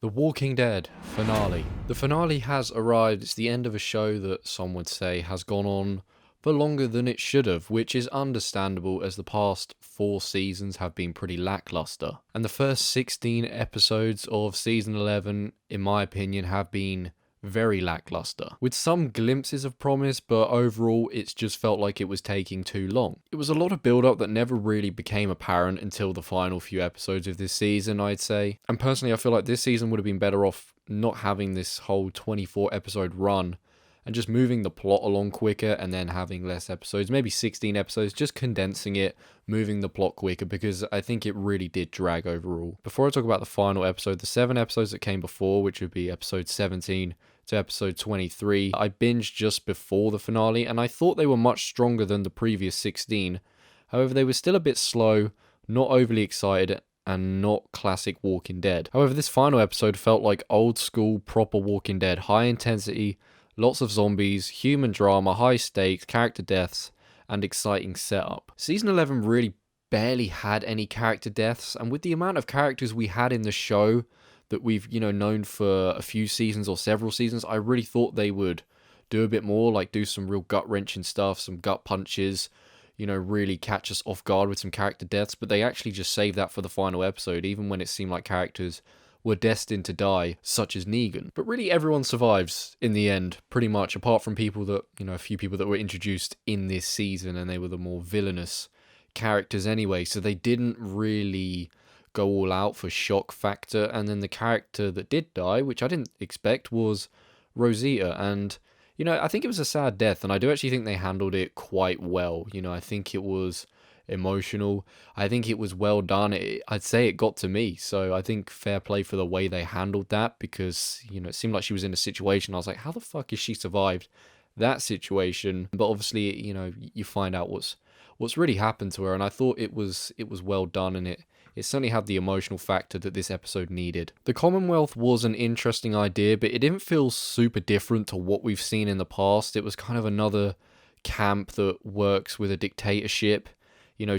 The Walking Dead finale. The finale has arrived. It's the end of a show that some would say has gone on for longer than it should have, which is understandable as the past 4 seasons have been pretty lackluster. And the first 16 episodes of season 11, in my opinion, have been very lackluster, with some glimpses of promise, but overall it's just felt like it was taking too long. It was a lot of build up that never really became apparent until the final few episodes of this season, I'd say. And personally, I feel like this season would have been better off not having this whole 24 episode run and just moving the plot along quicker and then having less episodes, maybe 16 episodes, just condensing it, moving the plot quicker, because I think it really did drag overall. Before I talk about the final episode, the 7 episodes that came before, which would be episode 17 to episode 23, I binged just before the finale, and I thought they were much stronger than the previous 16. However, they were still a bit slow, not overly excited, and not classic Walking Dead. However, this final episode felt like old school, proper Walking Dead, high intensity, lots of zombies, human drama, high stakes, character deaths, and exciting setup. Season 11 really barely had any character deaths, and with the amount of characters we had in the show that we've, known for a few seasons or several seasons, I really thought they would do a bit more, like do some real gut-wrenching stuff, some gut punches, really catch us off guard with some character deaths, but they actually just saved that for the final episode, even when it seemed like characters were destined to die, such as Negan. But really everyone survives in the end, pretty much, apart from people that, a few people that were introduced in this season, and they were the more villainous characters anyway, so they didn't really go all out for shock factor. And then the character that did die, which I didn't expect, was Rosita, and I think it was a sad death, and I do actually think they handled it quite well. I think it was emotional. I think it was well done. I'd say it got to me, so I think fair play for the way they handled that, because it seemed like she was in a situation I was like, how the fuck has she survived that situation? But obviously, you find out what's really happened to her, and I thought it was well done, and it certainly had the emotional factor that this episode needed. The Commonwealth was an interesting idea, but it didn't feel super different to what we've seen in the past. It was kind of another camp that works with a dictatorship,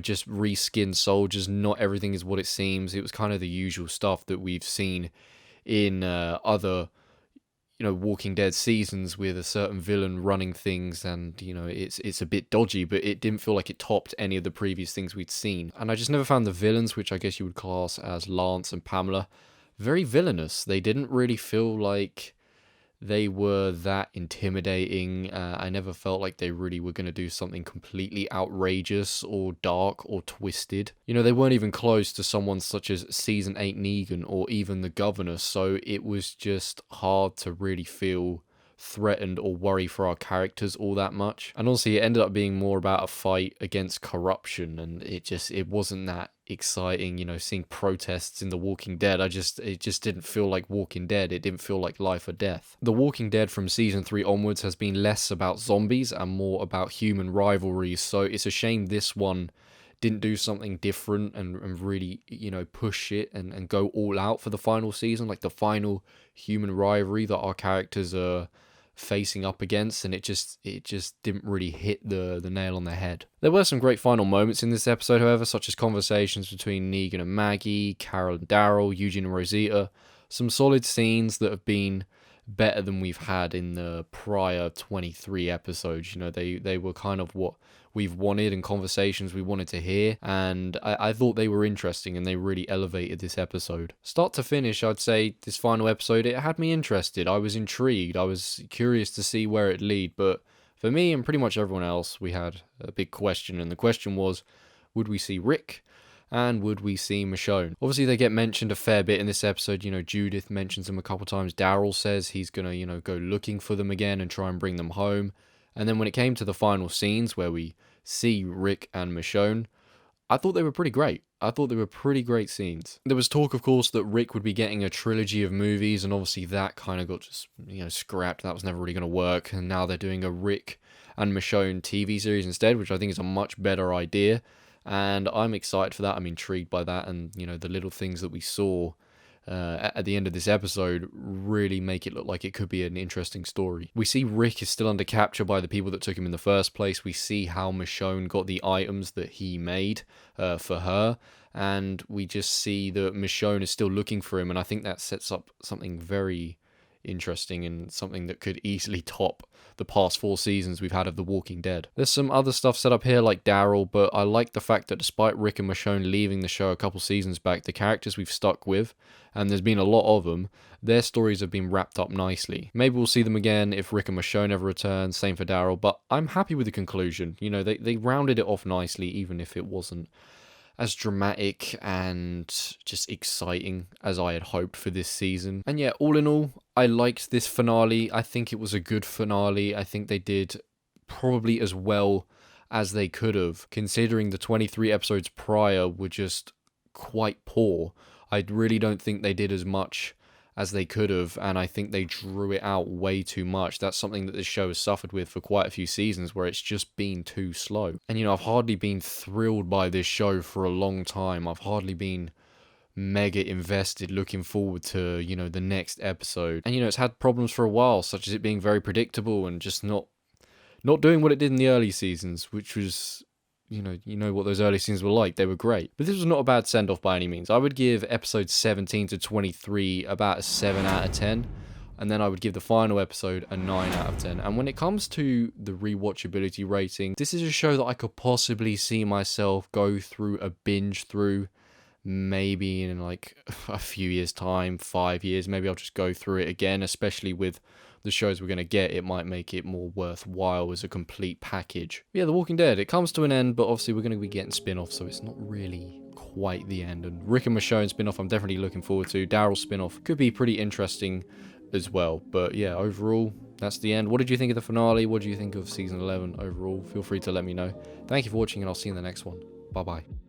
just reskinned soldiers. Not everything is what it seems. It was kind of the usual stuff that we've seen in other Walking Dead seasons, with a certain villain running things, and it's a bit dodgy, but it didn't feel like it topped any of the previous things we'd seen. And I just never found the villains, which I guess you would class as Lance and Pamela, very villainous. They didn't really feel like they were that intimidating. I never felt like they really were going to do something completely outrageous or dark or twisted. They weren't even close to someone such as Season 8 Negan or even the Governor, so it was just hard to really feel threatened or worry for our characters all that much. And also, it ended up being more about a fight against corruption, and it wasn't that exciting, seeing protests in The Walking Dead. It just didn't feel like Walking Dead. It didn't feel like life or death. The Walking Dead from season 3 onwards has been less about zombies and more about human rivalries, so it's a shame this one didn't do something different and really, push it and go all out for the final season, like the final human rivalry that our characters are facing up against, and it just didn't really hit the nail on the head. There were some great final moments in this episode, however, such as conversations between Negan and Maggie, Carol and Daryl, Eugene and Rosita, some solid scenes that have been better than we've had in the prior 23 episodes. They were kind of what we've wanted and conversations we wanted to hear, and I thought they were interesting, and they really elevated this episode. Start to finish, I'd say this final episode, it had me interested. I was intrigued. I was curious to see where it'd lead, but for me and pretty much everyone else, we had a big question, and the question was, would we see Rick? And would we see Michonne? Obviously, they get mentioned a fair bit in this episode. Judith mentions them a couple times. Daryl says he's going to, go looking for them again and try and bring them home. And then when it came to the final scenes where we see Rick and Michonne, I thought they were pretty great. I thought they were pretty great scenes. There was talk, of course, that Rick would be getting a trilogy of movies, and obviously that kind of got just, scrapped. That was never really going to work. And now they're doing a Rick and Michonne TV series instead, which I think is a much better idea. And I'm excited for that. I'm intrigued by that, and the little things that we saw at the end of this episode really make it look like it could be an interesting story. We see Rick is still under capture by the people that took him in the first place. We see how Michonne got the items that he made for her, and we just see that Michonne is still looking for him, and I think that sets up something very interesting and something that could easily top the past 4 seasons we've had of The Walking Dead. There's some other stuff set up here like Daryl, but I like the fact that despite Rick and Michonne leaving the show a couple seasons back, the characters we've stuck with, and there's been a lot of them, their stories have been wrapped up nicely. Maybe we'll see them again if Rick and Michonne ever return, same for Daryl, but I'm happy with the conclusion. You know, they rounded it off nicely, even if it wasn't as dramatic and just exciting as I had hoped for this season. And yeah, all in all, I liked this finale. I think it was a good finale. I think they did probably as well as they could have, considering the 23 episodes prior were just quite poor. I really don't think they did as much as they could have, and I think they drew it out way too much. That's something that this show has suffered with for quite a few seasons, where it's just been too slow. And you know, I've hardly been thrilled by this show for a long time. I've hardly been mega invested, looking forward to, you know, the next episode. And you know, it's had problems for a while, such as it being very predictable and just not doing what it did in the early seasons, which was, you know what those early scenes were like. They were great. But this was not a bad send-off by any means. I would give episodes 17 to 23 about a 7 out of 10. And then I would give the final episode a 9 out of 10. And when it comes to the rewatchability rating, this is a show that I could possibly see myself go through a binge through, maybe in like a few years' time, 5 years. Maybe I'll just go through it again, especially with the shows we're going to get. It might make it more worthwhile as a complete package. Yeah, The Walking Dead, it comes to an end, but obviously we're going to be getting spin-offs, so it's not really quite the end. And Rick and Michonne spin-off I'm definitely looking forward to. Daryl's spin-off could be pretty interesting as well. But yeah, overall, that's the end. What did you think of the finale? What do you think of season 11 overall? Feel free to let me know. Thank you for watching, and I'll see you in the next one. Bye-bye.